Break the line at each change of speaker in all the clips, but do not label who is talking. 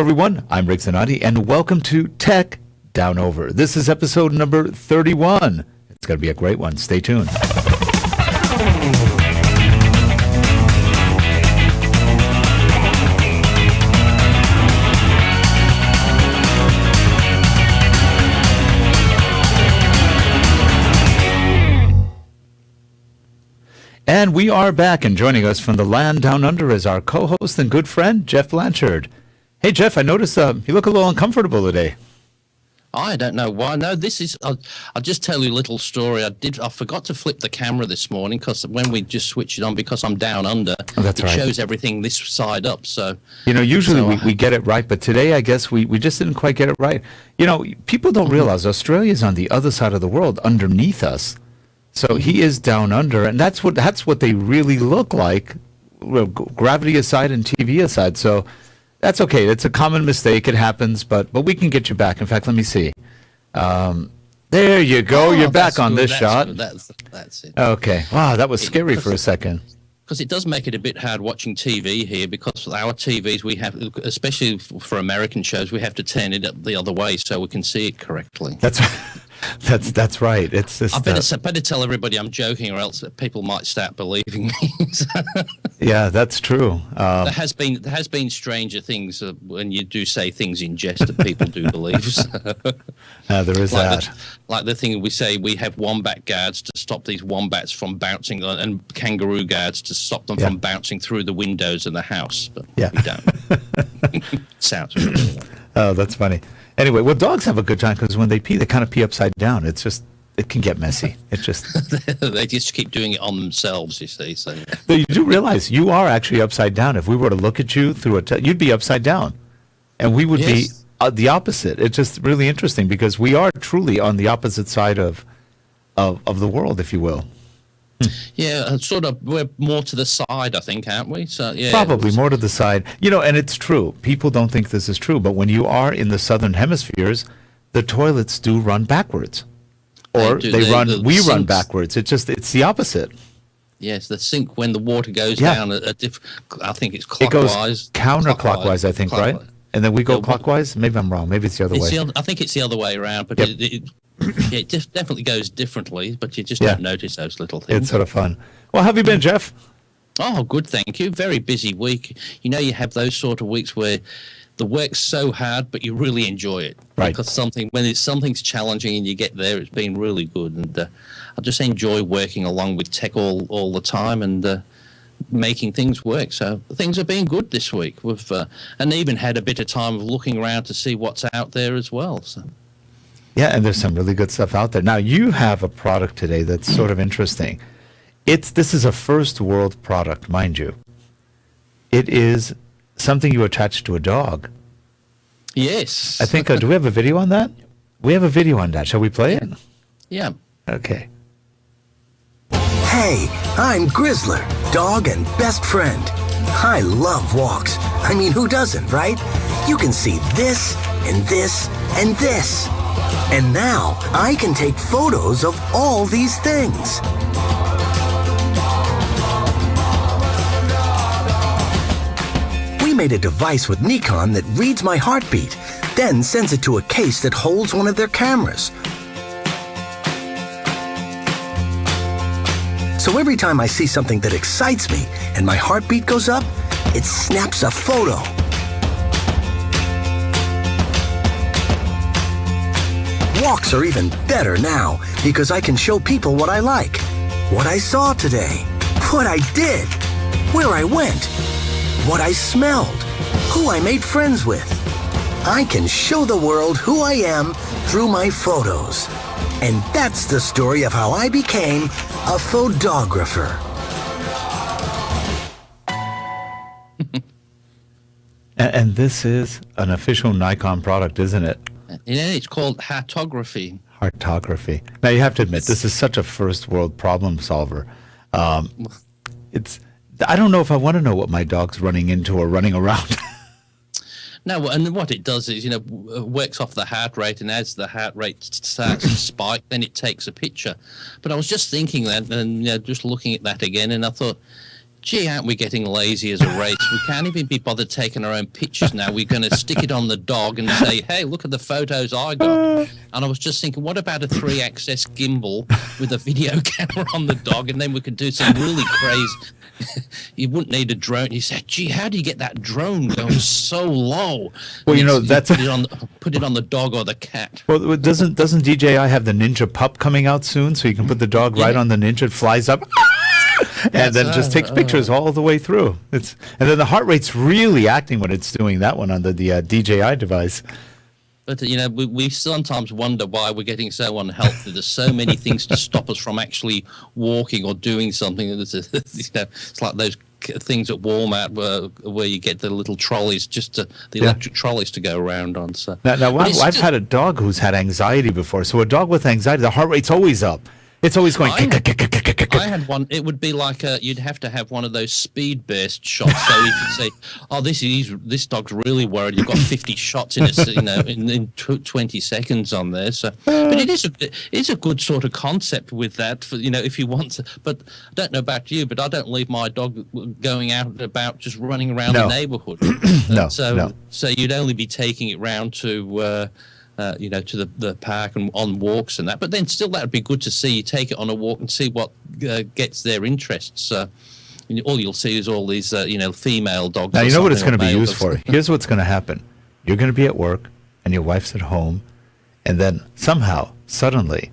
everyone. I'm Rick Zanotti, and welcome to Tech Down Over. This is episode number 31. It's going to be a great one. Stay tuned. And we are back, and joining us from the land down under is our co-host and good friend, Jeff Blanchard. Hey, Jeff, I noticed you look a little uncomfortable today.
I don't know why. No, this is. I'll just tell you a little story. I forgot to flip the camera this morning because when we just switch it on, because I'm down under, it shows everything this side up. So
usually we get it right, but today I guess we just didn't quite get it right. People don't realize Australia's on the other side of the world, underneath us. So he is down under, and that's what they really look like, gravity aside and TV aside. So that's okay. It's a common mistake. It happens, but we can get you back. In fact, let me see. There you go. You're back on this shot.
That's it.
Okay. Wow, that was scary for a second.
Because it does make it a bit hard watching TV here, because for our TVs we have, especially for American shows, we have to turn it up the other way so we can see it correctly.
That's right. It's just.
I better tell everybody I'm joking, or else people might start believing me.
Yeah, that's true.
There has been stranger things when you do say things in jest that people do believe.
There is that.
Like the thing we say, we have wombat guards to stop these wombats from bouncing, and kangaroo guards to stop them from bouncing through the windows of the house. But we don't. Sounds really like.
Oh, that's funny. Anyway, well, dogs have a good time because when they pee, they kind of pee upside down. It can get messy. It just
they just keep doing it on themselves, you see. So
you do realize you are actually upside down. If we were to look at you through you'd be upside down, and we would be the opposite. It's just really interesting because we are truly on the opposite side of the world, if you will.
Yeah, sort of. We're more to the side, I think, aren't we? So yeah,
probably more to the side. And it's true. People don't think this is true, but when you are in the southern hemispheres, the toilets do run backwards, or we run backwards. It's the opposite.
Yes, the sink, when the water goes down, I think it's clockwise.
It goes counterclockwise, I think, right? And then we go clockwise. Maybe I'm wrong. Maybe it's the other way.
I think it's the other way around, but it definitely goes differently, but you just don't notice those little things.
It's sort of fun. Well, how have you been, Jeff?
Oh, good, thank you. Very busy week. You have those sort of weeks where the work's so hard, but you really enjoy it.
Right.
Because something's challenging and you get there, it's been really good. And I just enjoy working along with tech all the time and making things work. So things have been good this week. We've and even had a bit of time of looking around to see what's out there as well. So.
Yeah, and there's some really good stuff out there. Now, you have a product today that's sort of interesting. This is a first world product, mind you. It is something you attach to a dog.
Yes.
I think, do we have a video on that? We have a video on that. Shall we play it?
Yeah.
Okay.
Hey, I'm Grizzler, dog and best friend. I love walks. I mean, who doesn't, right? You can see this and this and this. And now I can take photos of all these things. We made a device with Nikon that reads my heartbeat, then sends it to a case that holds one of their cameras. So every time I see something that excites me and my heartbeat goes up, it snaps a photo. Walks are even better now because I can show people what I like, what I saw today, what I did, where I went, what I smelled, who I made friends with. I can show the world who I am through my photos. And that's the story of how I became a photographer.
And this is an official Nikon product, isn't it?
Yeah, it's called Heartography.
Heartography. Now, you have to admit, this is such a first world problem solver. I don't know if I want to know what my dog's running into or running around.
No, and what it does is, works off the heart rate, and as the heart rate starts to spike, then it takes a picture. But I was just thinking that, and just looking at that again, and I thought, gee, aren't we getting lazy as a race? We can't even be bothered taking our own pictures now. We're going to stick it on the dog and say, hey, look at the photos I got. And I was just thinking, what about a 3-axis gimbal with a video camera on the dog? And then we could do some really crazy... You wouldn't need a drone. You said, gee, how do you get that drone going so low?
Well, you know, that's...
Put it on the dog or the cat.
Well, doesn't DJI have the Ninja Pup coming out soon? So you can put the dog right on the Ninja, it flies up... and then just takes pictures all the way through. And then the heart rate's really acting when it's doing that one on the DJI device.
But, you know, we sometimes wonder why we're getting so unhealthy. There's so many things to stop us from actually walking or doing something. It's like those things at Walmart where you get the little trolleys, the electric trolleys to go around on. So
now I've had a dog who's had anxiety before. So a dog with anxiety, the heart rate's always up. It's always going.
I had one. It would be like you'd have to have one of those speed burst shots. So if you say, "Oh, this dog's really worried," you've got 50 shots in in 20 seconds on there. So, but it is a good sort of concept with that. For, if you want to. But I don't know about you, but I don't leave my dog going out and about just running around the neighbourhood. So you'd only be taking it round to. To the park and on walks and that. But then still that would be good to see. You take it on a walk and see what gets their interests. All you'll see is all these, female dogs.
Now, you know what it's going to be used for? Here's what's going to happen. You're going to be at work and your wife's at home. And then somehow, suddenly,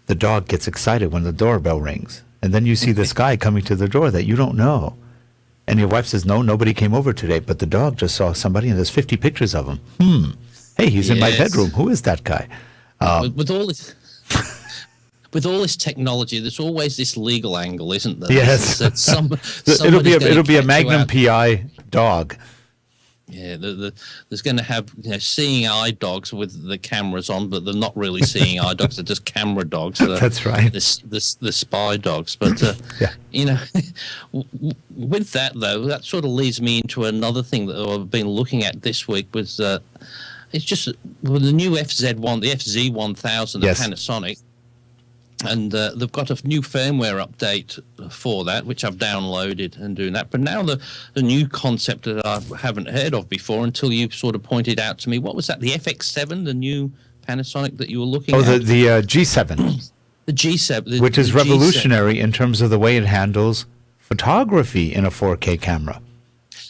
the dog gets excited when the doorbell rings. And then you see this guy coming to the door that you don't know. And your wife says, no, nobody came over today. But the dog just saw somebody and there's 50 pictures of him. Hey, he's in my bedroom. Who is that guy?
With all this technology, there's always this legal angle, isn't there?
Yes. It'll be a Magnum PI dog.
Yeah, there's going to have seeing eye dogs with the cameras on, but they're not really seeing eye dogs. They're just camera dogs.
That's right.
The spy dogs. But with that though, that sort of leads me into another thing that I've been looking at this week was. It's just the new the FZ1000, the Panasonic, and they've got a new firmware update for that, which I've downloaded and doing that. But now the new concept that I haven't heard of before until you sort of pointed out to me. What was that? The FX7, the new Panasonic that you were looking at?
Oh, the G7.
The G7.
Which is revolutionary in terms of the way it handles photography in a 4K camera.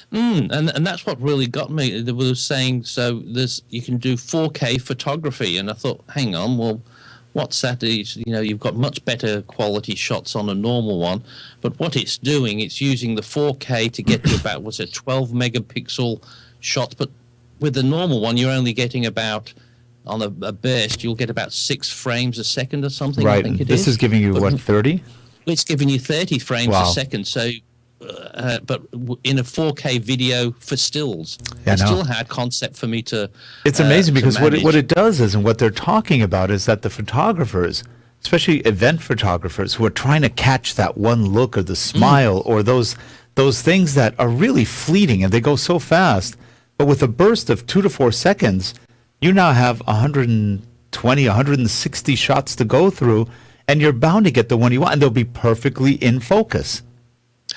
And that's what really got me. They were saying, so you can do 4K photography, and I thought, hang on, well, what's that? You've got much better quality shots on a normal one, but what it's doing, it's using the 4K to get to about 12 megapixel shots, but with the normal one, you're only getting about on a burst, you'll get about 6 frames a second or something.
Right.
I think it
this is giving you 30?
It's giving you 30 frames a second. So. But in a 4K video for stills, it's still a hard concept for me to.
It's amazing because what it does is, and what they're talking about is that the photographers, especially event photographers, who are trying to catch that one look or the smile or those things that are really fleeting and they go so fast, but with a burst of 2 to 4 seconds, you now have 120, 160 shots to go through, and you're bound to get the one you want, and they'll be perfectly in focus.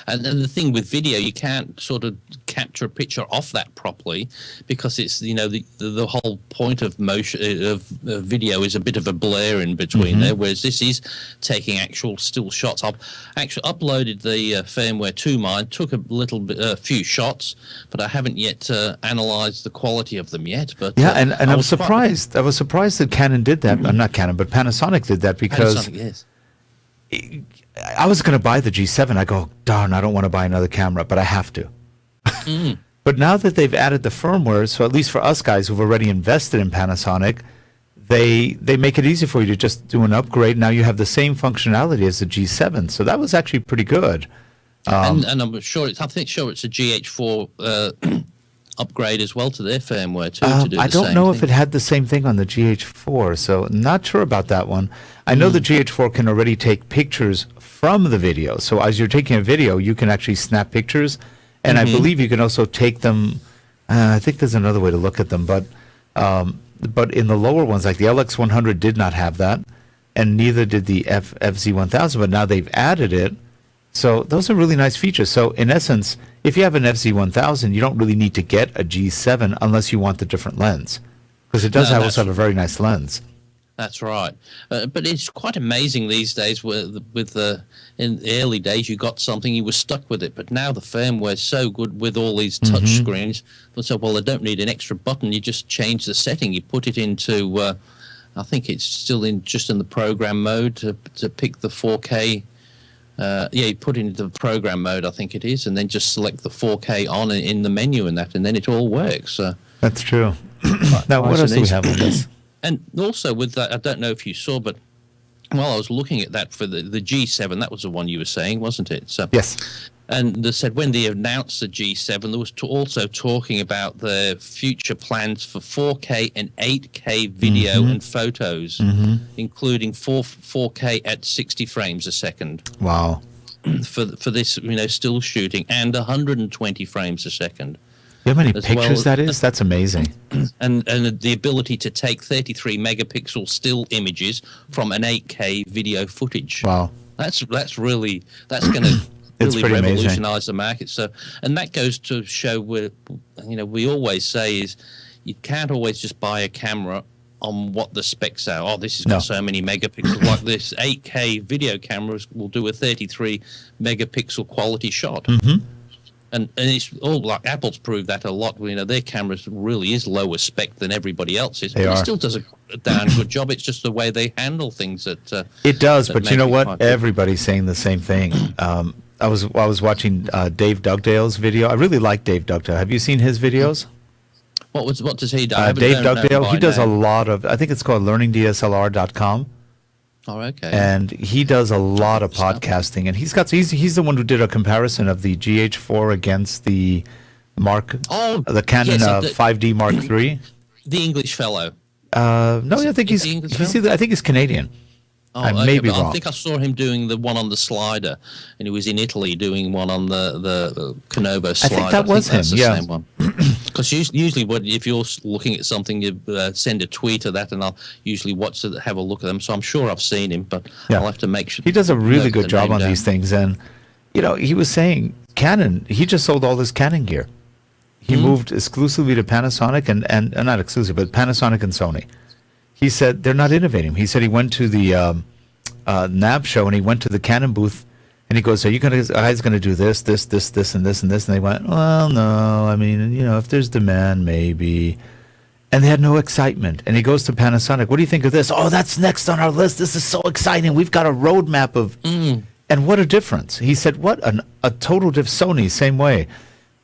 And the thing with video, you can't sort of capture a picture off that properly because it's the whole point of motion of video is a bit of a blur in between there, whereas this is taking actual still shots. I've actually uploaded the firmware to mine, took a few shots, but I haven't yet analyzed the quality of them yet. But
and I was surprised. I was surprised that Canon did that. Not Canon, but Panasonic did that because.
Panasonic, yes.
I was going to buy the G7. I go, darn, I don't want to buy another camera, but I have to. But now that they've added the firmware, so at least for us guys who've already invested in Panasonic, they make it easy for you to just do an upgrade. Now you have the same functionality as the G7. So that was actually pretty good.
And I'm sure it's a GH4 upgrade as well to their firmware too. To do
I don't know if it had the same thing on the GH4, so not sure about that one. I know the GH4 can already take pictures from the video. So as you're taking a video, you can actually snap pictures, and I believe you can also take them. I think there's another way to look at them, but in the lower ones, like the LX100 did not have that, and neither did the FZ1000. But now they've added it. So those are really nice features. So in essence, if you have an FZ1000, you don't really need to get a G7 unless you want the different lens, because it does also have a very nice lens.
That's right. But it's quite amazing these days in the early days you got something, you were stuck with it. But now the firmware is so good with all these touch screens. So, well, I don't need an extra button. You just change the setting. You put it into, I think it's still just in the program mode to pick the 4K. You put it into the program mode, I think it is, and then just select the 4K on in the menu and that, and then it all works.
That's true. Now, what else do we have on this?
And also with that, I don't know if you saw, but while I was looking at that for the G7, that was the one you were saying, wasn't it? So,
yes.
And they said when they announced the G7, there was also talking about the future plans for 4K and 8K video and photos, including 4K at 60 frames a second.
Wow.
For this, still shooting, and 120 frames a second.
You know how many pictures that is? That's amazing.
And the ability to take 33 megapixel still images from an 8K video footage.
Wow.
That's going to really revolutionize the market. So, and that goes to show where, we always say is you can't always just buy a camera on what the specs are. Oh, this has got so many megapixels. Like this 8K video cameras will do a 33 megapixel quality shot. And it's all like Apple's proved that a lot. Their cameras really is lower spec than everybody else's. But it still does a darn good job. It's just the way they handle things that
it does. But you know what? Everybody's saying the same thing. I was watching Dave Dugdale's video. I really like Dave Dugdale. Have you seen his videos?
What does he do?
Dave Dugdale. He does a lot of. I think it's called learningdslr.com.
Oh, okay.
And he does a lot of podcasting, and he's the one who did a comparison of the GH4 against the the Canon 5D Mark III.
The English fellow.
No, I think I think he's Canadian. I may be wrong.
I think I saw him doing the one on the slider, and he was in Italy doing one on the Canovo slider.
I think that was him. Yeah.
Same one. Because usually, if you're looking at something, you send a tweet of that, and I'll usually have a look at them. So I'm sure I've seen him, but I'll have to make sure.
He does a really good job on these things, and he was saying Canon. He just sold all his Canon gear. He moved exclusively to Panasonic and not exclusive, but Panasonic and Sony. He said they're not innovating. He said he went to the NAB show, and he went to the Canon booth, and he goes, "Are you guys going to do this, and this, and this?" And they went, "Well, no. I mean, if there's demand, maybe." And they had no excitement. And he goes to Panasonic. "What do you think of this?" "Oh, that's next on our list. This is so exciting. We've got a roadmap of." And what a difference! He said, "What a total difference." Sony, same way.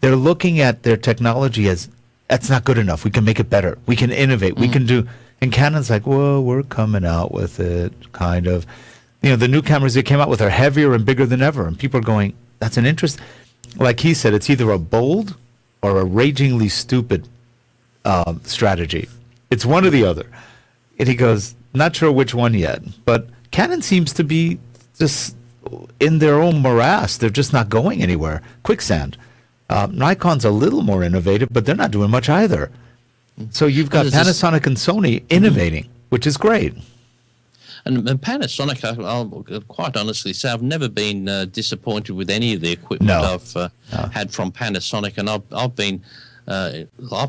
They're looking at their technology as that's not good enough. We can make it better. We can innovate. We can do. And Canon's like, "Well, we're coming out with it, kind of." The new cameras they came out with are heavier and bigger than ever. And people are going, that's an interest. Like he said, it's either a bold or a ragingly stupid strategy. It's one or the other. And he goes, not sure which one yet. But Canon seems to be just in their own morass. They're just not going anywhere. Quicksand. Nikon's a little more innovative, but they're not doing much either. So you've got Panasonic and Sony innovating, which is great.
And Panasonic, I'll quite honestly say, I've never been disappointed with any of the equipment I've had from Panasonic, and I've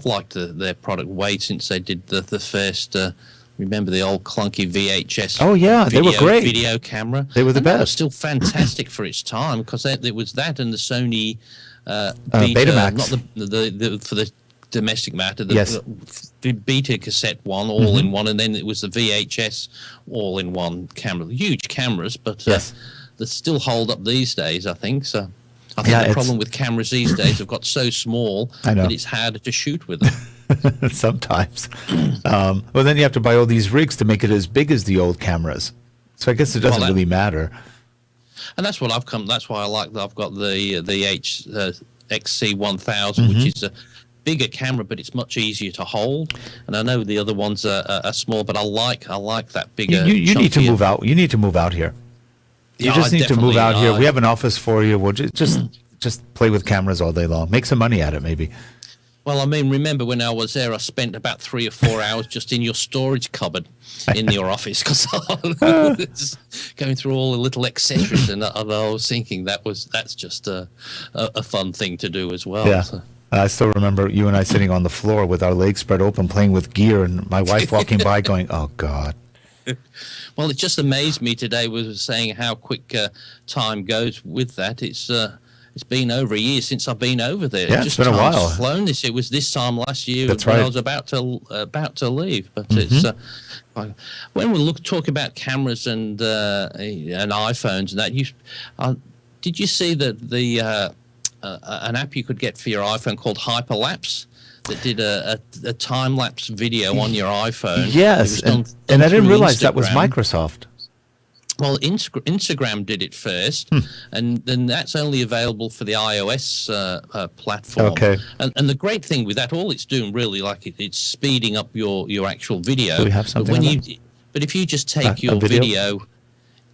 liked their product way since they did the first. Remember the old clunky VHS?
Oh yeah, they were great.
Video camera.
They were the best.
That was still fantastic for its time because it was that and the Sony Betamax, not the for the domestic matter, the Beta cassette one, all in one, and then it was the VHS all in one camera. Huge cameras, but they still hold up these days, I think. So I think the problem with cameras these days have got so small that it's harder to shoot with them.
Sometimes. Well, then you have to buy all these rigs to make it as big as the old cameras. So I guess it doesn't really matter.
And that's what that's why I like that I've got the XC1000, which is a bigger camera, but it's much easier to hold. And I know the other ones are small, but I like that bigger.
You need to move out. You need to move out here. You just need to move out here. We have an office for you. We'll just play with cameras all day long. Make some money at it, maybe.
Well, I mean, remember when I was there, I spent about 3 or 4 hours just in your storage cupboard in your office because I was going through all the little accessories, and I was thinking that's just a fun thing to do as well.
Yeah.
So.
I still remember you and I sitting on the floor with our legs spread open playing with gear, and my wife walking by going, "Oh, God."
Well, it just amazed me today was saying how quick time goes with that. It's been over a year since I've been over there.
Yeah, it's been a while.
Flown this. It was this time last year
That's
when
right.
I was about to leave. But it's when we talk about cameras and iPhones and that. Did you see that an app you could get for your iPhone called Hyperlapse that did a time-lapse video on your iPhone?
Yes, and I didn't realize that was Microsoft.
Well, Instagram did it first, and then that's only available for the iOS platform.
Okay.
And the great thing with that, all it's doing really, like it's speeding up your actual video.
Do we have something on
But if you just take your video,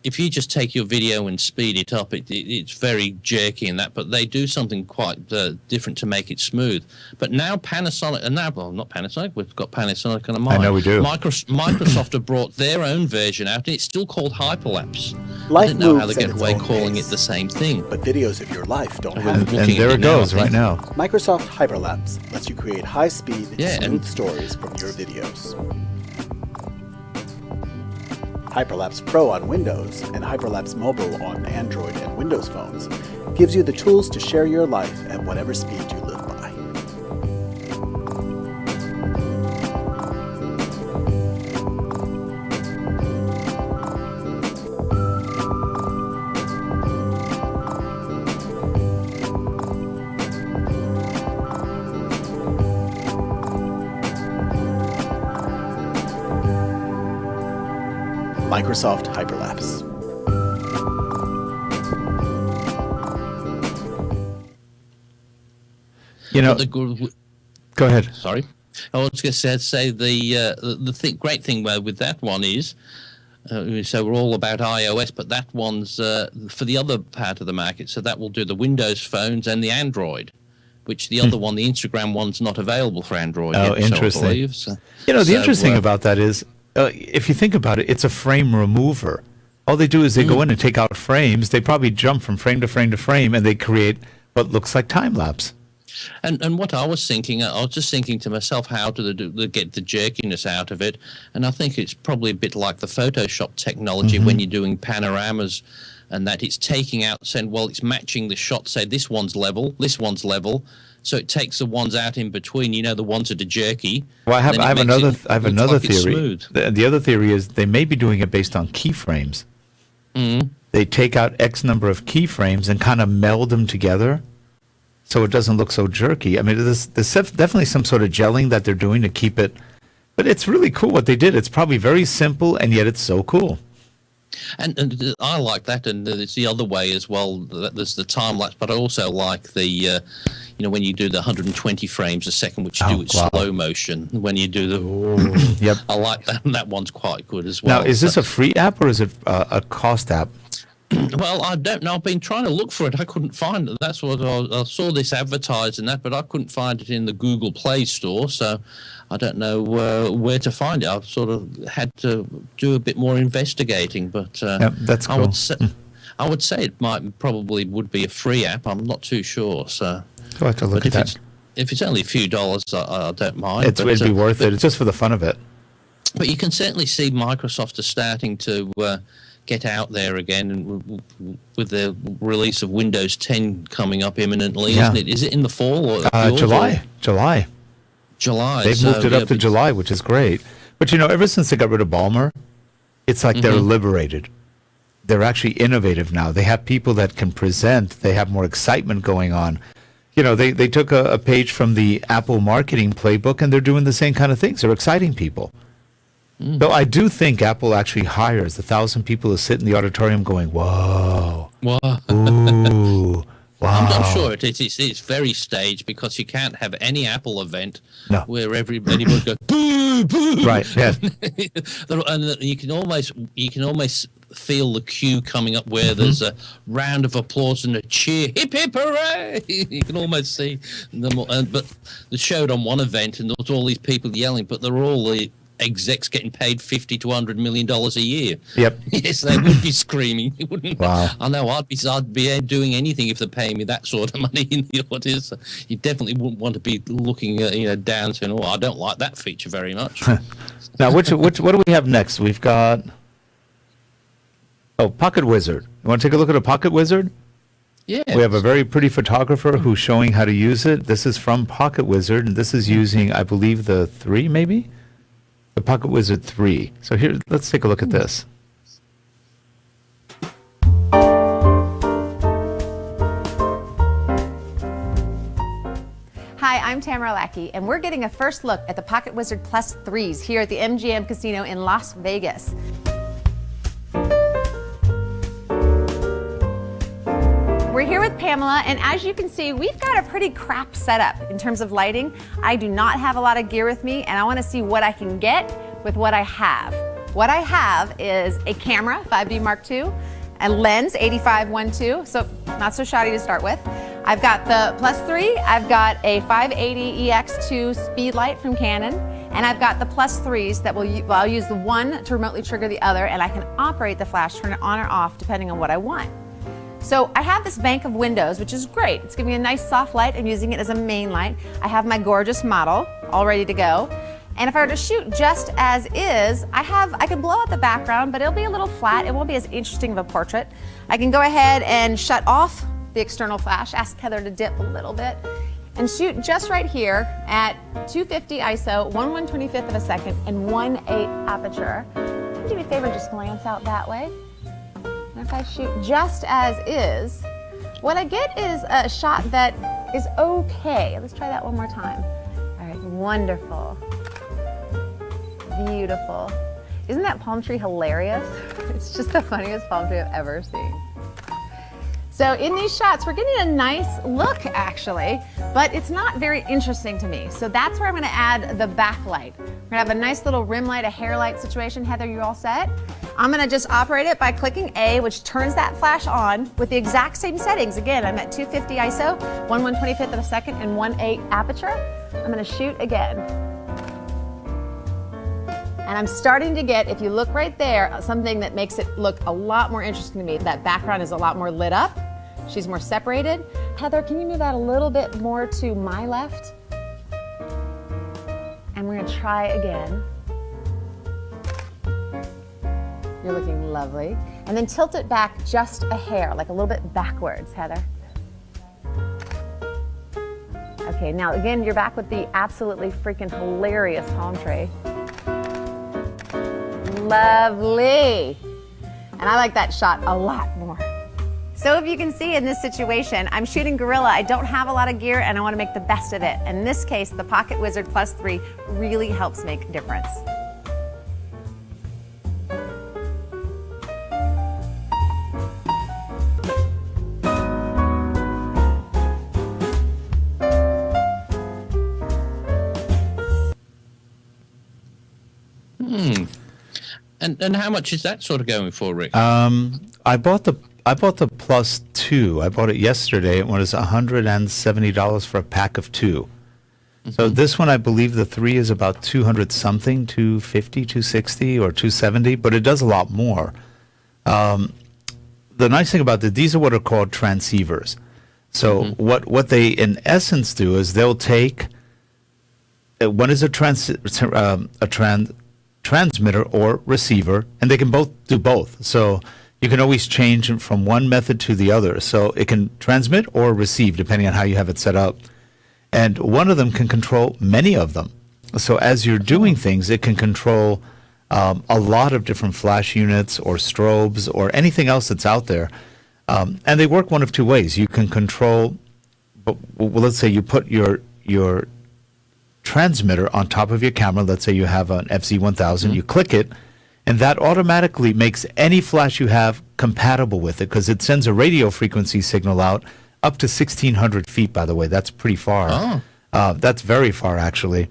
if you just take your video and speed it up, it's very jerky in that. But they do something quite different to make it smooth. But now Panasonic, not Panasonic, we've got Panasonic on the mind.
I know we do.
Microsoft have brought their own version out, and it's still called Hyperlapse.
Life
I don't know how
moves
they
at
get
its
away
own
calling
pace.
it the same thing.
But videos of your life don't
And-
have
And
it.
looking
there
at
it
it now,
goes
I
right
think.
now.
Microsoft Hyperlapse lets you create high-speed,
Yeah,
smooth
and-
stories from your videos. Hyperlapse Pro on Windows and Hyperlapse Mobile on Android and Windows phones gives you the tools to share your life at whatever speed you live by. Microsoft Hyperlapse.
You know,
The
go ahead.
Sorry, I was going to say the great thing with that one is. So we're all about iOS, but that one's for the other part of the market. So that will do the Windows phones and the Android, which the other one, the Instagram one's not available for Android
Oh,
yet.
interesting.
So I believe. So,
You know, the
so,
interesting about that is, if you think about it, it's a frame remover. All they do is they go in and take out frames. They probably jump from frame to frame to frame, and they create what looks like time lapse.
And what I was thinking, I was just thinking to myself, how do they get the jerkiness out of it? And I think it's probably a bit like the Photoshop technology when you're doing panoramas, and that it's taking out, saying, well, it's matching the shot. Say this one's level, so it takes the ones out in between. You know, the ones that are jerky.
Well, I have another
theory.
theory. The other theory is they may be doing it based on keyframes. They take out X number of keyframes and kind of meld them together, so it doesn't look so jerky. I mean, there's definitely some sort of gelling that they're doing to keep it, but it's really cool what they did. It's probably very simple, and yet it's so cool.
And I like that, and it's the other way as well. There's the time lapse, but I also like the, when you do the 120 frames a second, which you do it slow motion. When you do the,
Yep.
I like that. And that one's quite good as well.
Now, is this a free app or is it a cost app?
Well, I don't know. I've been trying to look for it. I couldn't find it. That's what I saw this advertised and that, but I couldn't find it in the Google Play Store. So I don't know where to find it. I've sort of had to do a bit more investigating. But
that's cool.
I would say it probably would be a free app. I'm not too sure. So
I'll have to look at that.
If it's only a few dollars, I don't mind.
It'd be worth it. It's just for the fun of it.
But you can certainly see Microsoft is starting to get out there again with the release of Windows 10 coming up imminently, isn't it? Is it in the fall or
July? July. They've moved it up to July, which is great. But ever since they got rid of Balmer, it's like they're liberated. They're actually innovative now. They have people that can present. They have more excitement going on. They took a page from the Apple marketing playbook, and they're doing the same kind of things. They're exciting people. So I do think Apple actually hires 1,000 people to sit in the auditorium going, whoa, ooh, wow.
I'm sure it's very staged because you can't have any Apple event where anybody goes, boo, boo.
Right, yeah.
And you can almost feel the cue coming up where there's a round of applause and a cheer, hip hip hooray. You can almost see them, but they showed on one event and there was all these people yelling, but they're all the execs getting paid $50 to $100 million a year.
Yep.
Yes, they would be screaming. They wouldn't.
Wow.
I know. I'd be doing anything if they're paying me that sort of money in the audience. You definitely wouldn't want to be looking at, down to, oh, I don't like that feature very much.
Now, what do we have next? We've got Pocket Wizard. You want to take a look at a Pocket Wizard?
Yeah.
We have a very pretty photographer who's showing how to use it. This is from Pocket Wizard, and this is using, I believe, the 3, maybe? The Pocket Wizard 3. So here, let's take a look at this.
Hi, I'm Tamara Lackey, and we're getting a first look at the Pocket Wizard Plus 3s here at the MGM Casino in Las Vegas. We're here with Pamela, and as you can see, we've got a pretty crap setup in terms of lighting. I do not have a lot of gear with me, and I want to see what I can get with what I have. What I have is a camera, 5D Mark II, a lens, 85-1.2, so not so shoddy to start with. I've got the Plus 3, I've got a 580 EX2 speed light from Canon, and I've got the Plus 3s that I'll use the one to remotely trigger the other, and I can operate the flash, turn it on or off, depending on what I want. So I have this bank of windows, which is great. It's giving me a nice soft light. I'm using it as a main light. I have my gorgeous model all ready to go. And if I were to shoot just as is, I can blow out the background, but it'll be a little flat. It won't be as interesting of a portrait. I can go ahead and shut off the external flash, ask Heather to dip a little bit, and shoot just right here at 250 ISO, 1/125th of a second, and 1/8 aperture. Do me a favor, just glance out that way. And if I shoot just as is, what I get is a shot that is okay. Let's try that one more time. All right, wonderful. Beautiful. Isn't that palm tree hilarious? It's just the funniest palm tree I've ever seen. So in these shots, we're getting a nice look actually, but it's not very interesting to me. So that's where I'm gonna add the backlight. We're gonna have a nice little rim light, a hair light situation. Heather, you all set? I'm gonna just operate it by clicking A, which turns that flash on with the exact same settings. Again, I'm at 250 ISO, 1/125th of a second, and 1/8 aperture. I'm gonna shoot again. And I'm starting to get, if you look right there, something that makes it look a lot more interesting to me. That background is a lot more lit up. She's more separated. Heather, can you move that a little bit more to my left? And we're gonna try again. You're looking lovely. And then tilt it back just a hair, like a little bit backwards, Heather. Okay, now again, you're back with the absolutely freaking hilarious palm tree. Lovely. And I like that shot a lot more. So if you can see in this situation, I'm shooting guerrilla. I don't have a lot of gear and I want to make the best of it. In this case, the Pocket Wizard Plus 3 really helps make a difference.
And how much is that sort of going for, Rick?
I bought the Plus 2. I bought it yesterday. It was $170 for a pack of 2. So this one, I believe the 3 is about 200 something, 250, 260, or 270, but it does a lot more. The nice thing about these are what are called transceivers. So what they in essence do is they'll take one is a transmitter or receiver, and they can both do both. So you can always change from one method to the other. So it can transmit or receive depending on how you have it set up. And one of them can control many of them. So as you're doing things, it can control a lot of different flash units or strobes or anything else that's out there. And they work one of two ways. You can control, well, let's say you put your transmitter on top of your camera. Let's say you have an FZ1000, you click it, and that automatically makes any flash you have compatible with it because it sends a radio frequency signal out up to 1,600 feet, by the way. That's pretty far. That's very far, actually.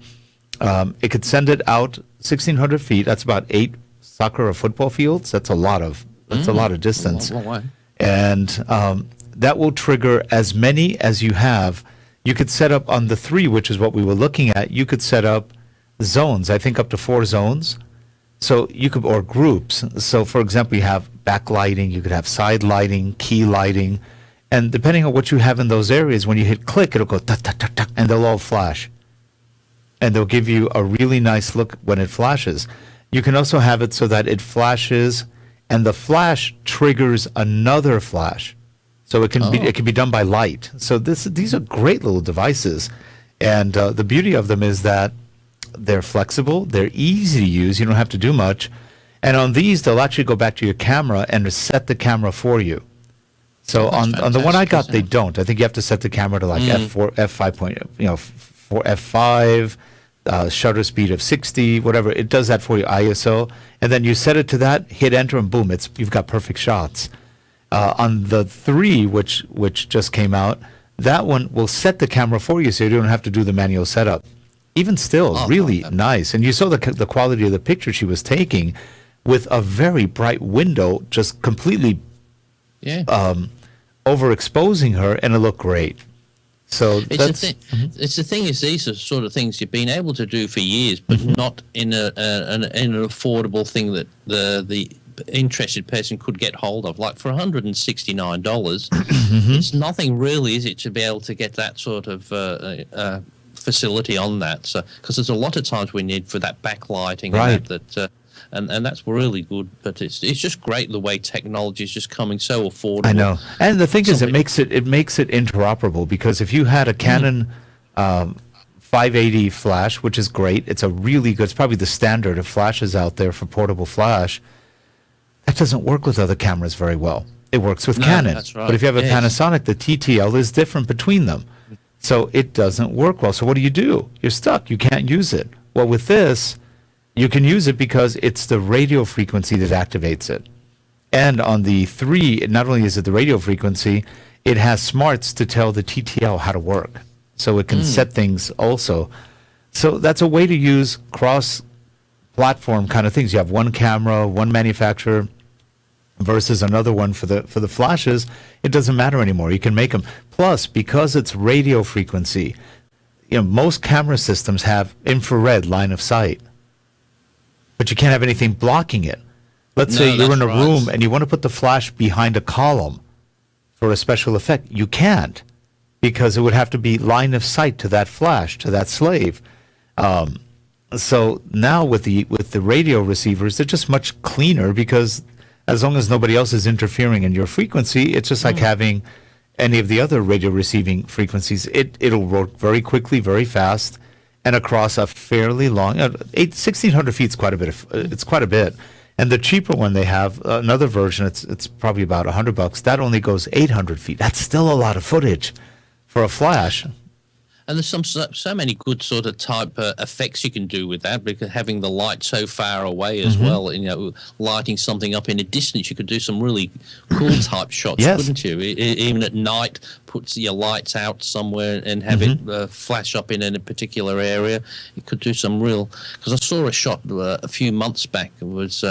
It could send it out 1,600 feet. That's about 8 soccer or football fields. That's a lot of That's a lot of distance.
Long way.
And that will trigger as many as you have. You could set up on the 3, which is what we were looking at. You could set up zones, I think up to 4 zones. So you could, or groups. So for example, you have backlighting, you could have side lighting, key lighting. And depending on what you have in those areas, when you hit click, it'll go tuck, tuck, tuck, tuck, and they'll all flash. And they'll give you a really nice look when it flashes. You can also have it so that it flashes, and the flash triggers another flash. So it can be done by light. So these are great little devices, and the beauty of them is that they're flexible, they're easy to use. You don't have to do much, and on these they'll actually go back to your camera and set the camera for you. So on the one I got, they don't. I think you have to set the camera to like f4, f5 point, for f5. Shutter speed of 60, whatever. It does that for you, ISO, and then you set it to that, hit enter, and boom, you've got perfect shots. On the 3, which just came out, that one will set the camera for you, so you don't have to do the manual setup. Even still, really nice. And you saw the quality of the picture she was taking with a very bright window, just completely overexposing her, and it looked great. So
it's the thing is, these are sort of things you've been able to do for years, but not in an affordable thing that the interested person could get hold of. Like for $169, it's nothing really, is it, to be able to get that sort of facility on that? So because there's a lot of times we need for that backlighting, right? And that's really good, but it's just great the way technology is just coming so affordable.
I know, and the thing is, it makes it interoperable, because if you had a Canon 580 flash, which is great, it's a really good, it's probably the standard of flashes out there for portable flash. That doesn't work with other cameras very well. It works with Canon, that's right. But if you have a Panasonic, the TTL is different between them, so it doesn't work well. So what do? You're stuck. You can't use it. Well, with this, you can use it because it's the radio frequency that activates it. And on the 3, not only is it the radio frequency, it has smarts to tell the TTL how to work. So it can set things also. So that's a way to use cross-platform kind of things. You have one camera, one manufacturer versus another one for the flashes. It doesn't matter anymore. You can make them. Plus, because it's radio frequency, most camera systems have infrared line of sight. But you can't have anything blocking it. Let's say you're in a room and you want to put the flash behind a column for a special effect. You can't, because it would have to be line of sight to that flash, to that slave. So now with the radio receivers, they're just much cleaner, because as long as nobody else is interfering in your frequency, it's just like having any of the other radio receiving frequencies. It'll work very quickly, very fast, and across a fairly long, 1,600 feet is quite a bit. It's quite a bit. And the cheaper one they have, another version, it's probably about $100. That only goes 800 feet. That's still a lot of footage for a flash.
And there's so many good sort of type effects you can do with that, because having the light so far away as well, lighting something up in a distance, you could do some really cool type shots, couldn't you? Even at night, put your lights out somewhere and have it flash up in a particular area. You could do some real, because I saw a shot a few months back. It was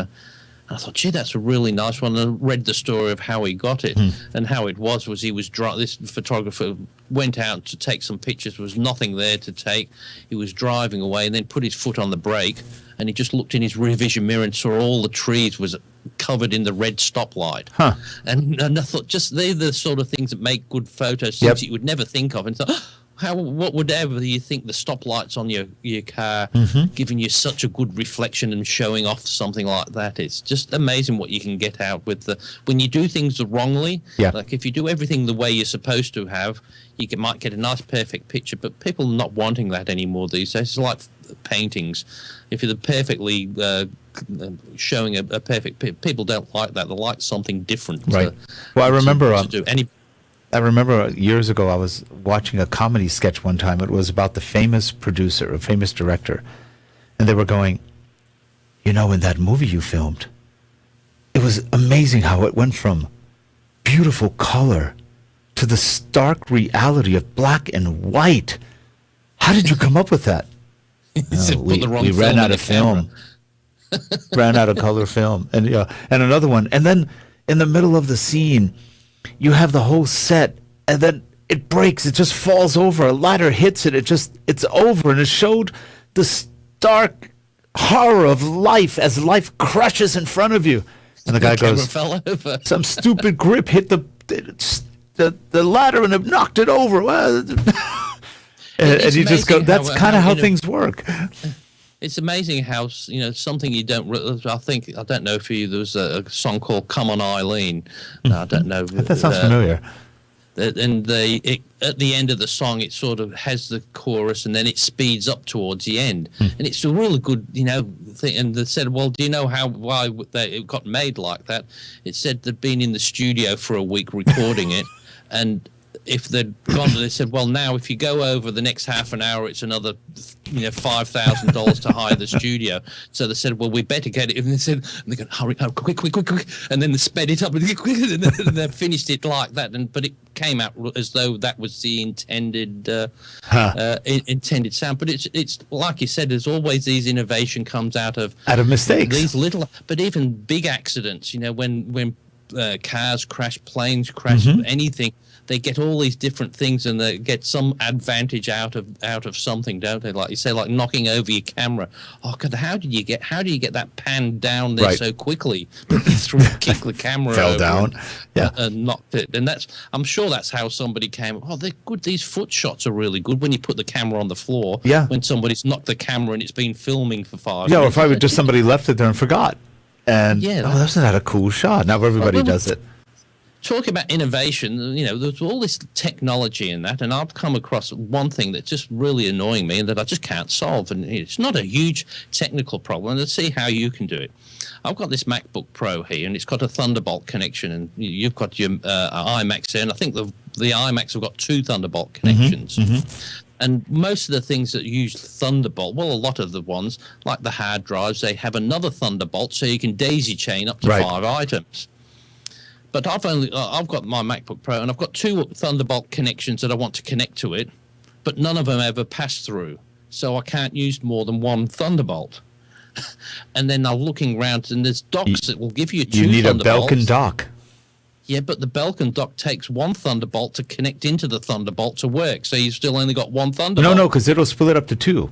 I thought, gee, that's a really nice one. And I read the story of how he got it, and how it was he was this photographer went out to take some pictures. There was nothing there to take. He was driving away and then put his foot on the brake, and he just looked in his rear vision mirror and saw all the trees was covered in the red stoplight. And I thought, just they're the sort of things that make good photos, things that you would never think of. And so, what would ever you think the stoplights on your car giving you such a good reflection and showing off something like that? It's just amazing what you can get out with when you do things wrongly. Like if you do everything the way you're supposed to have, you might get a nice perfect picture, but people are not wanting that anymore these days. It's like paintings. If you're perfectly showing a perfect people don't like that. They like something different.
Right. Well, I remember years ago I was watching a comedy sketch one time. It was about the famous producer, a famous director. And they were going, in that movie you filmed, it was amazing how it went from beautiful color to the stark reality of black and white. How did you come up with that? We ran out of film. Ran out of color film. And another one. And then in the middle of the scene, you have the whole set, and then it breaks. It just falls over. A ladder hits it. It's over. And it showed the stark horror of life as life crushes in front of you. And the guy goes,
fell over.
some stupid grip hit the ladder and it knocked it over. And you just go, that's kind of how things work.
It's amazing how, something you don't. I don't know if there's a song called "Come On Eileen." I don't know.
That sounds familiar.
And at the end of the song, it sort of has the chorus, and then it speeds up towards the end, and it's a really good, thing. And they said, "Well, do you know why it got made like that?" It said they'd been in the studio for a week recording it, and if they'd gone, they said, "Well, now if you go over the next half an hour, it's another, $5,000 to hire the studio." So they said, "Well, we better get it." And they said, and they go, "Hurry, quick!" And then they sped it up and they finished it like that. But it came out as though that was the intended sound. But it's like you said, there's always these innovation comes out of
mistakes.
These little, but even big accidents. When cars crash, planes crash, anything. They get all these different things, and they get some advantage out of something, don't they? Like you say, like knocking over your camera. Oh God, how do you get that pan down there so quickly? But you kick the camera
fell
over
down,
and knocked it. And I'm sure that's how somebody came. Oh, they're good. These foot shots are really good when you put the camera on the floor.
Yeah.
When somebody's knocked the camera and it's been filming for 5
Yeah, or
minutes.
if I would just somebody left it there and forgot. And isn't that a cool shot? Now everybody does it.
Talk about innovation, there's all this technology in that, and I've come across one thing that's just really annoying me and that I just can't solve, and it's not a huge technical problem, and let's see how you can do it. I've got this MacBook Pro here, and it's got a Thunderbolt connection, and you've got your iMacs there, and I think the iMacs have got 2 Thunderbolt connections. And most of the things that use Thunderbolt, well, a lot of the ones, like the hard drives, they have another Thunderbolt, so you can daisy chain up to 5 items. But I've got my MacBook Pro, and I've got 2 Thunderbolt connections that I want to connect to it, but none of them ever pass through, so I can't use more than 1 Thunderbolt. And then I'm looking around, and there's docks that will give you 2
You need
Thunderbolts.
a Belkin dock.
Yeah, but the Belkin dock takes 1 Thunderbolt to connect into the Thunderbolt to work, so you've still only got 1 Thunderbolt.
No, because it'll split it up to 2.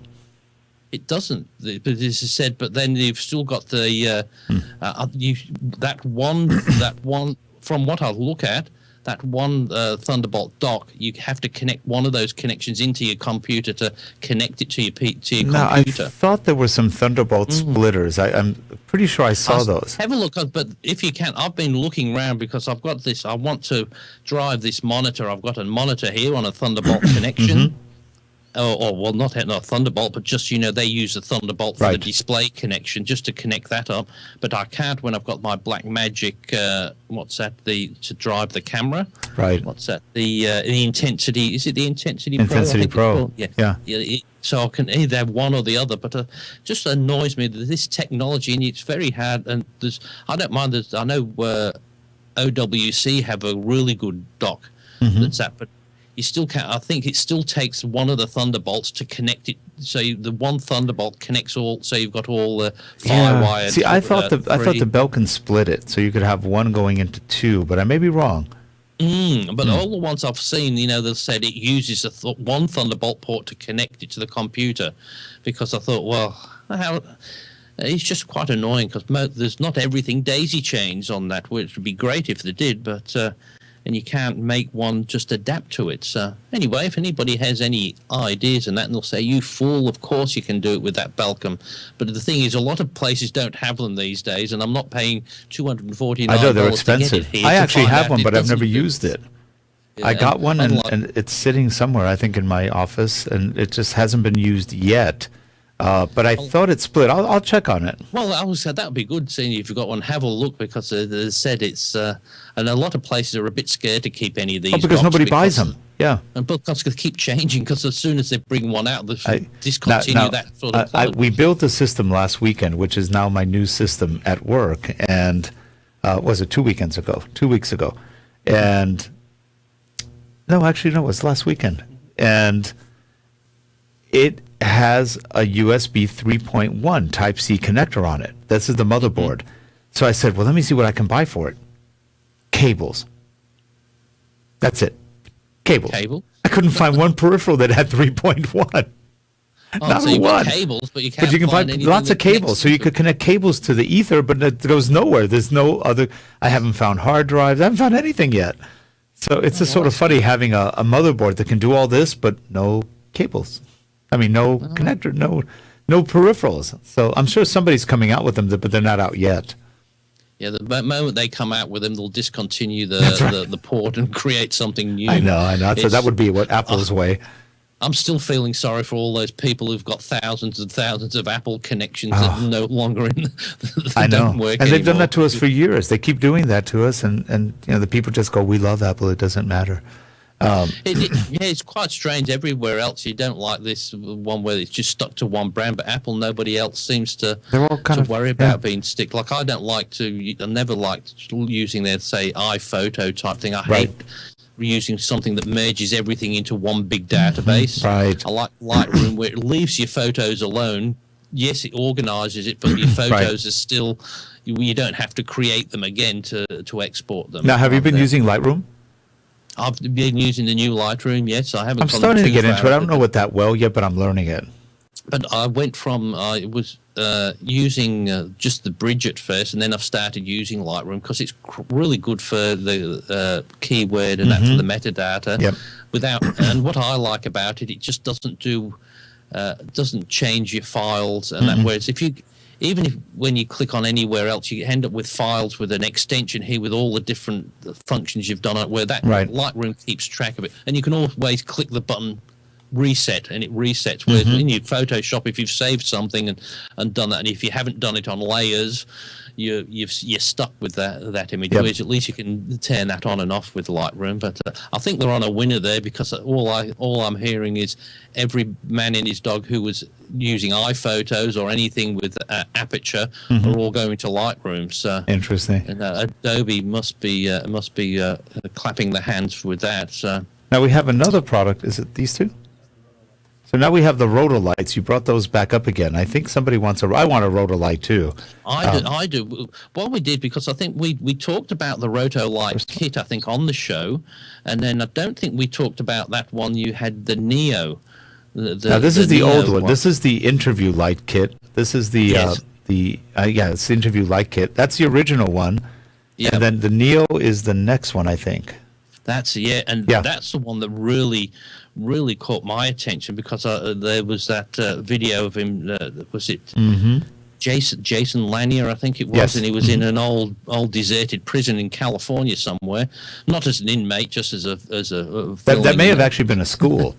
It doesn't. But this is said. But then you've still got the that one. From what I look at, that one Thunderbolt dock, you have to connect one of those connections into your computer to connect it to your computer.
No, I thought there were some Thunderbolt splitters. I'm pretty sure I saw those.
Have a look, but if you can, I've been looking around because I've got this. I want to drive this monitor. I've got a monitor here on a Thunderbolt connection. Well, not Thunderbolt, but just, they use the Thunderbolt for the display connection just to connect that up. But I can't when I've got my Blackmagic, to drive the camera.
Right.
What's that? The Intensity, is it the Intensity Pro?
Intensity Pro. Yeah.
So I can either have one or the other, but just annoys me that this technology, and it's very hard, and I don't mind that. I know OWC have a really good dock that's that, but you still can't. I think it still takes one of the Thunderbolts to connect it. So the one Thunderbolt connects all. So you've got all the FireWire.
See, I thought the Belkin split it, so you could have one going into 2, but I may be wrong.
But all the ones I've seen, they've said it uses one Thunderbolt port to connect it to the computer, because I thought, well, it's just quite annoying because there's not everything daisy chains on that, which would be great if they did, but. And you can't make one just adapt to it. So anyway, if anybody has any ideas and they'll say, "You fool, of course you can do it with that Belkin." But the thing is, a lot of places don't have them these days, and I'm not paying $249.
I know, they're expensive. I actually have one, but I've never used it.
Yeah,
I got one, and it's sitting somewhere, I think, in my office, and it just hasn't been used yet. But I thought it split. I'll check on it.
Well, I said that would be good, seeing if you've got one. Have a look, because they said it's... and a lot of places are a bit scared to keep any of these.
Because nobody buys them. Yeah.
And because they keep changing, because as soon as they bring one out, they discontinue that sort of quality.
We built a system last weekend, which is now my new system at work. And was it 2 weeks ago? And... No, actually, no, it was last weekend. And it has a USB 3.1 Type-C connector on it. This is the motherboard. So I said, well, let me see what I can buy for it. cables. That's it. Cables.
Cable?
I couldn't find one peripheral that had 3.1.
Oh,
Not
so you've
one.
got cables, but you can't
But you can find
anything
lots of
that connects
cables. So you
to
could connect cables to the ether, but it goes nowhere. There's no other. I haven't found hard drives. I haven't found anything yet. So it's just sort of funny having a motherboard that can do all this, but no cables. I mean, no connector, no peripherals. So I'm sure somebody's coming out with them, but they're not out yet.
Yeah, the moment they come out with them, they'll discontinue
That's right.
the port and create something new.
I know. So
It's-
that would be what Apple's way.
I'm still feeling sorry for all those people who've got thousands and thousands of Apple connections that are no longer in. That
I know.
don't work
And they've done
anymore.
that to us for years. They keep doing that to us, and you know the people just go, "We love Apple. It doesn't matter."
Yeah, it's quite strange. Everywhere else, you don't like this one where it's just stuck to one brand, but Apple, nobody else seems to
They're all kind of-
worry
yeah.
about being stick. Like I don't like to. I never liked using their say iPhoto type thing. I
Right.
hate using something that merges everything into one big database.
Right.
I like Lightroom where it leaves your photos alone. Yes, it organizes it, but your photos are still. You don't have to create them again to export them.
Now, have you been
there.
using Lightroom?
I've been using the new Lightroom. Yes, I haven't.
I'm
gone
starting to
too
get
far
into it. I don't know
with
what that well yet, but I'm learning it.
But I went from I was using just the bridge at first, and then I've started using Lightroom because it's really good for the keyword and that for the metadata.
Yep.
And what I like about it, it just doesn't change your files and that. Whereas even if when you click on anywhere else, you end up with files with an extension here with all the different functions you've done on it, where that
Right.
Lightroom keeps track of it, and you can always click the button reset and it resets. Whereas in your Photoshop, if you've saved something and done that, and if you haven't done it on layers, you're stuck with that image.
Yep.
Whereas at least you can turn that on and off with Lightroom. But I think they're on a winner there, because all I'm hearing is every man and his dog who was using iPhotos or anything with aperture are all going to Lightroom. So
Interesting.
and Adobe must be clapping their hands with that. So.
Now we have another product. Is it these two? So now we have the RotoLights. You brought those back up again. I think somebody wants I want a RotoLight too.
I do. What we did, because I think we talked about the RotoLight kit, I think, on the show, and then I don't think we talked about that one. You had the Neo.
Now this is the
Neo
old one. This is the interview light kit. This is the
Yes.
it's the interview light kit. That's the original one.
Yeah.
And then the Neo is the next one, I think.
That's that's the one that really caught my attention, because there was that video of him. Was it Jason Lanier? I think it was,
Yes.
and he was in an old deserted prison in California somewhere, not as an inmate, just as a
That may have actually been a school.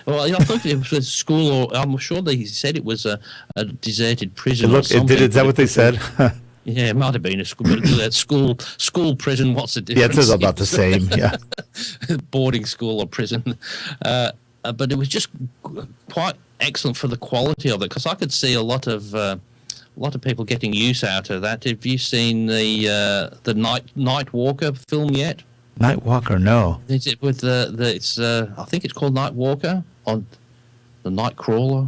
Well, I thought it was a school, or I'm sure he said it was a deserted prison.
Look, is that what they said?
Yeah, it might have been a school, but that school prison. What's the difference?
Yeah, it's about the same. Yeah.
Boarding school or prison, but it was just quite excellent for the quality of it, because I could see a lot of people getting use out of that. Have you seen the Night Walker film yet?
Night Walker, no.
Is it with it's I think it's called Night Walker on the Night Crawler.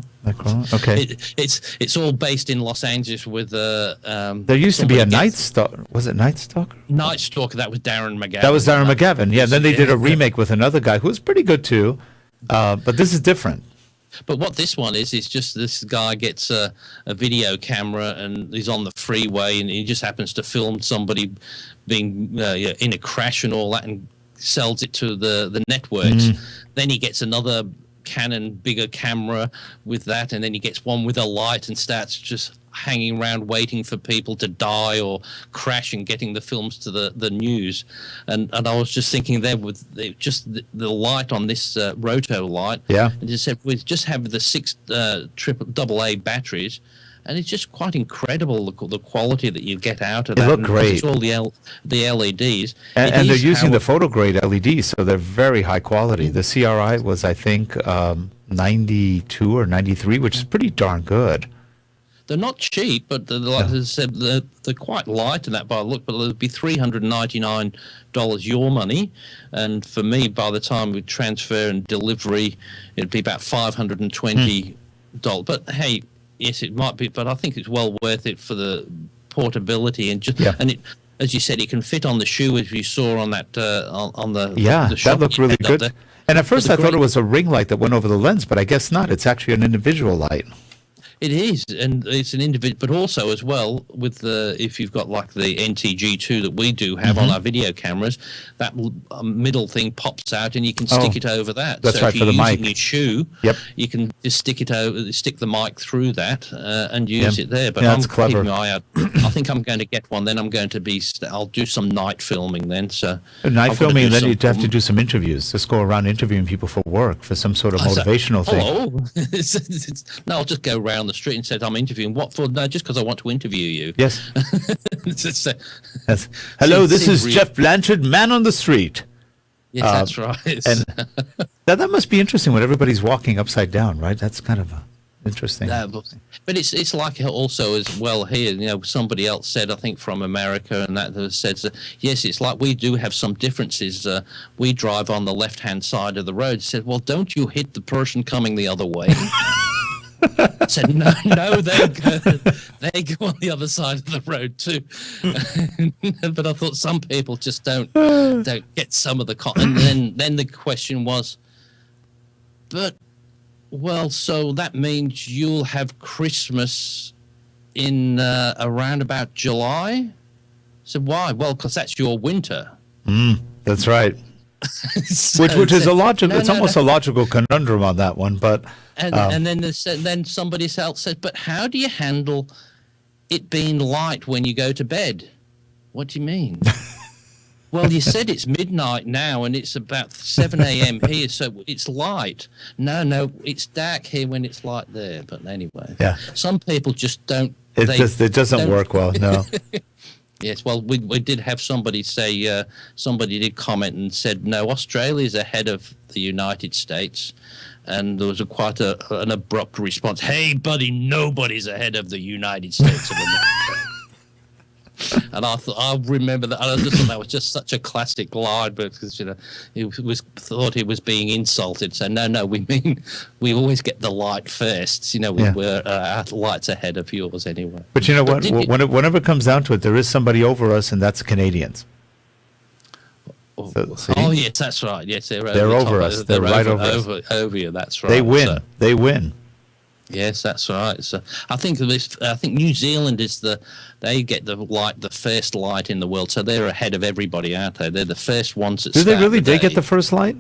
Okay.
It's all based in Los Angeles with
There used to be a Night Stalker. Was it Night Stalker?
Night Stalker. That was Darren McGavin.
That was Darren McGavin. Yeah. Then they did a remake with another guy who was pretty good too. But this is different.
But what this one is just this guy gets a video camera and he's on the freeway, and he just happens to film somebody being in a crash and all that, and sells it to the networks. Then he gets another Canon bigger camera with that, and then he gets one with a light and starts just hanging around waiting for people to die or crash and getting the films to the news. And I was just thinking there with the light on this RotoLight.
Yeah.
And just said we just have the 6 AA batteries, and it's just quite incredible the quality that you get out of that.
It looked
And
great.
it's all the LEDs.
And they're using the photo grade LEDs, so they're very high quality. The CRI was, I think, 92 or 93, which is pretty darn good.
They're not cheap, but like I said, they're quite light in that by the look. But it'll be $399 your money, and for me, by the time we transfer and delivery, it'd be about $520. But hey, yes, it might be, but I think it's well worth it for the portability and just as you said, it can fit on the shoe, as you saw on that on the
Yeah,
the shot
that looked
you
really
had up
good.
there.
And at first
the
I thought
great-
it was a ring light that went over the lens, but I guess not. It's actually an individual light.
It is, and it's an individual, but also as well with the if you've got like the NTG2 that we do have on our video cameras, that middle thing pops out and you can stick it over that.
That's
so
right,
if
for
you're
the
using
mic.
your shoe,
Yep.
you can just stick the mic through that and use it there. But
Yeah,
I'm
that's clever.
keeping my eye out. I think I'm going to get one. Then I'm going to I'll do some night filming then. So
Night
I've got to
filming,
do
and then
some-
you'd have to do some interviews. Just go around interviewing people for work, for some sort of motivational thing.
Hello. No, I'll just go around the street and say I'm interviewing. What for? No, just because I want to interview you.
Yes.
Just,
Yes. Hello, this
seems
is
real.
Jeff Blanchard, man on the street.
yes, that's right.
And that must be interesting when everybody's walking upside down, right? That's kind of interesting.
But it's like also as well here. You know, somebody else said, I think from America, and that says, yes, it's like we do have some differences. We drive on the left-hand side of the road. He said, well, don't you hit the person coming the other way? I said, no, they go on the other side of the road too. But I thought some people just don't get some of the and then the question was, but well, so that means you'll have Christmas in around about July? I said, why? Well, because that's your winter.
That's right.
So
Which is
said,
a logical.
"No,
It's
no,
almost
no."
a logical conundrum on that one, but
And then then somebody else said, but how do you handle it being light when you go to bed? What do you mean? Well, you said it's midnight now and it's about 7 a.m. here, so it's light. No, it's dark here when it's light there. But anyway,
Yeah.
some people just don't.
it
they
doesn't
don't-
work well. No.
Yes, well, we did have somebody say, somebody did comment and said, no, Australia's ahead of the United States. And there was quite an abrupt response. Hey, buddy, nobody's ahead of the United States of America. And I remember that. I just thought that was just such a classic line because, you know, thought he was being insulted. So, no, we mean we always get the light first. You know, we're our light's ahead of yours anyway.
But you know what?
did you-
Whenever it comes down to it, there is somebody over us, and that's Canadians. So, see?
Oh, yes, that's right. Yes, they're
over
top.
us. They're right over us.
Over you. That's right.
They win.
So,
They win.
yes, that's right. So I think New Zealand is they get the first light in the world. So they're ahead of everybody, aren't they? They're the first ones that
Do they
start
really?
the
They
day.
get the first light?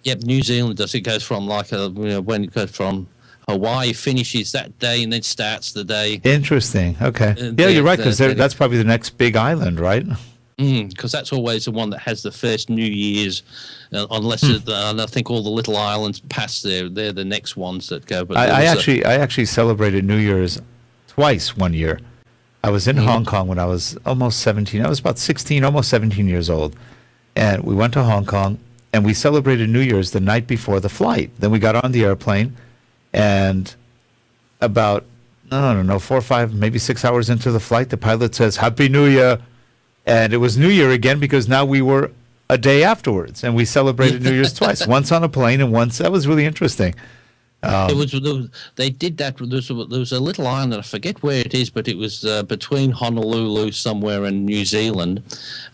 Yep, New Zealand does. It goes from when it goes from Hawaii finishes that day and then starts the day.
Interesting. Okay. Yeah,
they-
you're right, because
they-
that's probably the next big island, right?
Because that's always the one that has the first New Year's, unless and I think all the little islands past there, they're the next ones that go. But
I
there was
actually celebrated New Year's twice one year. I was in Hong Kong when I was almost 17. I was about 16, almost 17 years old. And we went to Hong Kong, and we celebrated New Year's the night before the flight. Then we got on the airplane, and about, I don't know, 4 or 5, maybe 6 hours into the flight, the pilot says, Happy New Year. And it was New Year again because now we were a day afterwards, and we celebrated New Year's twice, once on a plane and once. That was really interesting.
They did that. There was a little island, I forget where it is, but it was between Honolulu somewhere and New Zealand,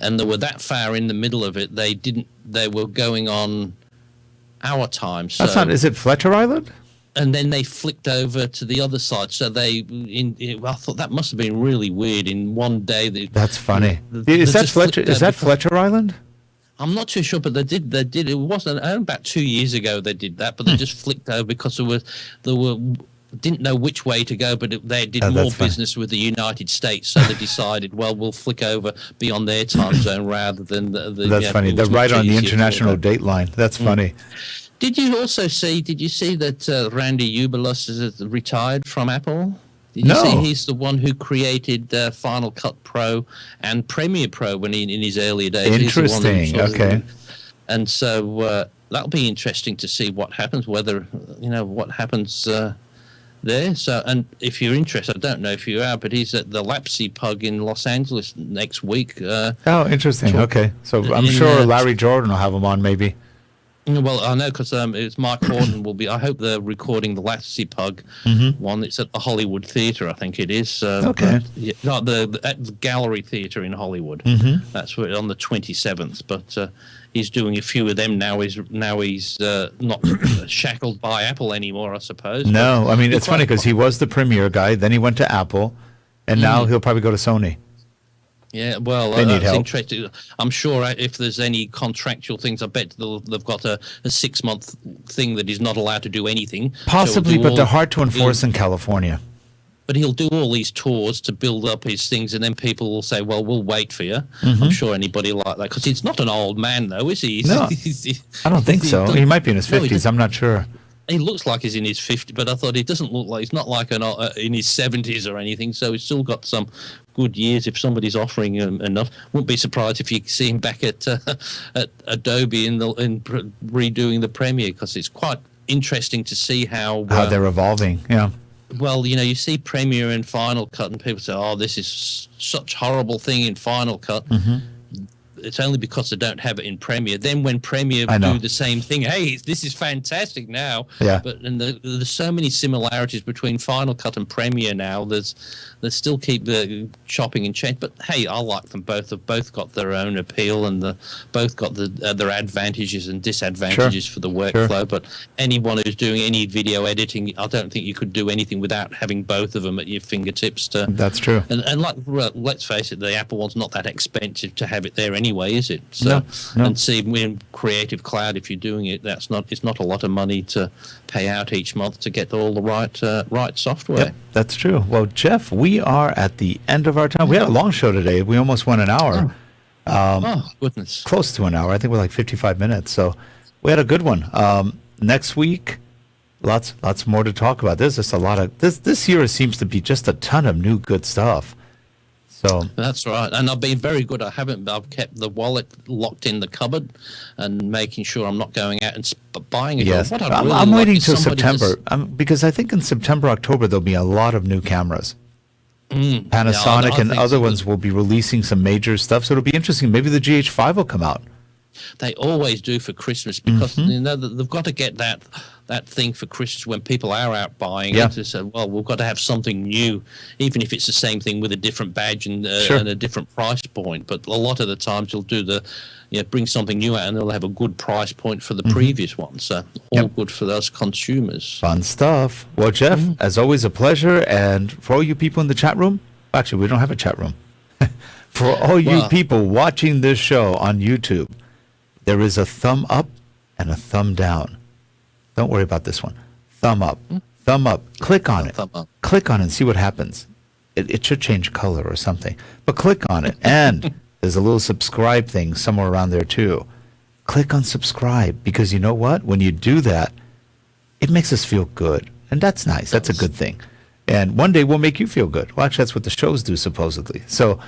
and they were that far in the middle of it. They were going on our time. So,
That's not. Is it Fletcher Island?
and then they flicked over to the other side. So I thought that must have been really weird. In one day,
That's funny.
they
Is that
just
Fletcher?
flicked
Is that
over.
Fletcher Island?
I'm not too sure, but they did. It wasn't about 2 years ago they did that, but they just flicked over because didn't know which way to go, but they did
Oh,
more
that's funny.
business with the United States, so they decided, well, we'll flick over beyond their time zone rather than the
That's funny.
it
They're
was much
right on the
easier for
international
them.
date line. That's funny.
Did you see that Randy Uberlus is retired from Apple? Did you
No.
see he's the one who created Final Cut Pro and Premiere Pro in his earlier days? He's the one who
Interesting.
sort of-
Okay.
And so that'll be interesting to see what happens, what happens there. So, and if you're interested, I don't know if you are, but he's at the Lapse Pug in Los Angeles next week.
Oh, interesting.
Sure.
Okay. So I'm
In,
sure Larry Jordan will have him on maybe.
Well, I know because it's Mike Horton will be. I hope they're recording the Lassie Pug one. It's at the Hollywood Theatre, I think it is.
Okay.
Not at the Gallery Theatre in Hollywood. That's where, on the 27th. But he's doing a few of them now. He's not shackled by Apple anymore, I suppose.
No, I mean it's funny because he was the Premiere guy, then he went to Apple, and now he'll probably go to Sony.
Yeah, well,
They need
that's
help.
interesting. I'm sure if there's any contractual things, I bet they've got a 6-month thing that he's not allowed to do anything.
Possibly, but they're hard to enforce in California.
But he'll do all these tours to build up his things, and then people will say, well, we'll wait for you. I'm sure anybody like that, because he's not an old man, though, is he?
No, I don't think so. He might be in his 50s. I'm not sure.
He looks like he's in his 50s, but I thought he doesn't look like he's not like in his 70s or anything. So he's still got some good years if somebody's offering him enough. Wouldn't be surprised if you see him back at Adobe in redoing the Premiere, because it's quite interesting to see how
they're evolving. Yeah.
Well, you see Premiere and Final Cut, and people say, "Oh, this is such horrible thing in Final Cut." It's only because they don't have it in Premiere. Then when Premiere do the same thing, hey, this is fantastic now.
Yeah.
But there's so many similarities between Final Cut and Premiere now. They still keep the chopping and change. But hey, I like them both. They've both got their own appeal, and both got their advantages and disadvantages for the workflow.
Sure.
But anyone who's doing any video editing, I don't think you could do anything without having both of them at your fingertips.
That's true.
And like, let's face it, the Apple one's not that expensive to have it there anyway, is it? So,
No.
And see, in Creative Cloud, if you're doing it, it's not a lot of money to pay out each month to get all the right software.
Yep, that's true. Well, Jeff, we are at the end of our time. We had a long show today. We almost went an hour.
Oh, goodness.
Close to an hour. I think we're like 55 minutes. So we had a good one. Next week, lots more to talk about. There's just a lot of this year seems to be just a ton of new good stuff. So
That's right. And I've been very good. I've kept the wallet locked in the cupboard and making sure I'm not going out and buying it.
yes,
What
I'm waiting till
somebody
September because I think in September, October there'll be a lot of new cameras. Panasonic
I
and
think
other
so.
ones will be releasing some major stuff. So it'll be interesting. Maybe the GH5 will come out.
They always do for Christmas because they've got to get that thing for Christmas when people are out buying
Yeah.
it. To say, well, we've got to have something new, even if it's the same thing with a different badge and a different price point. But a lot of the times you'll do bring something new out and they'll have a good price point for the previous one. So all good for those consumers.
Fun stuff. Well, Jeff, as always, a pleasure. And for all you people in the chat room, actually, we don't have a chat room. For all you people watching this show on YouTube, there is a thumb up and a thumb down. Don't worry about this one. Thumb up. Thumb up. Click on it.
Thumb up.
Click on it and see what happens. It should change color or something. But click on it. And there's a little subscribe thing somewhere around there too. Click on subscribe because you know what? When you do that, it makes us feel good. And that's nice. That's a good thing. And one day we'll make you feel good. Well, actually, that's what the shows do, supposedly. So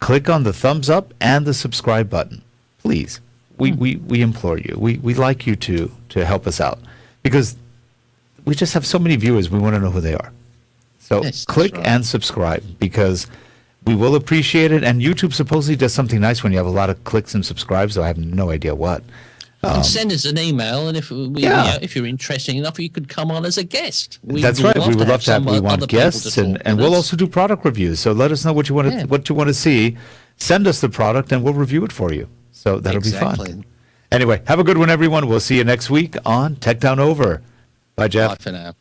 click on the thumbs up and the subscribe button. Please. We implore you. We like you to help us out because we just have so many viewers. We want to know who they are. So click and subscribe because we will appreciate it. And YouTube supposedly does something nice when you have a lot of clicks and subscribes, though I have no idea what.
And send us an email, and if you're interested enough, you could come on as a guest.
That's right. We would love to have. We want guests, and we'll also do product reviews. So let us know what you want to see. Send us the product, and we'll review it for you. So that'll be fun. Anyway, have a good one, everyone. We'll see you next week on Tech Down Over. Bye, Jeff.
Bye for now.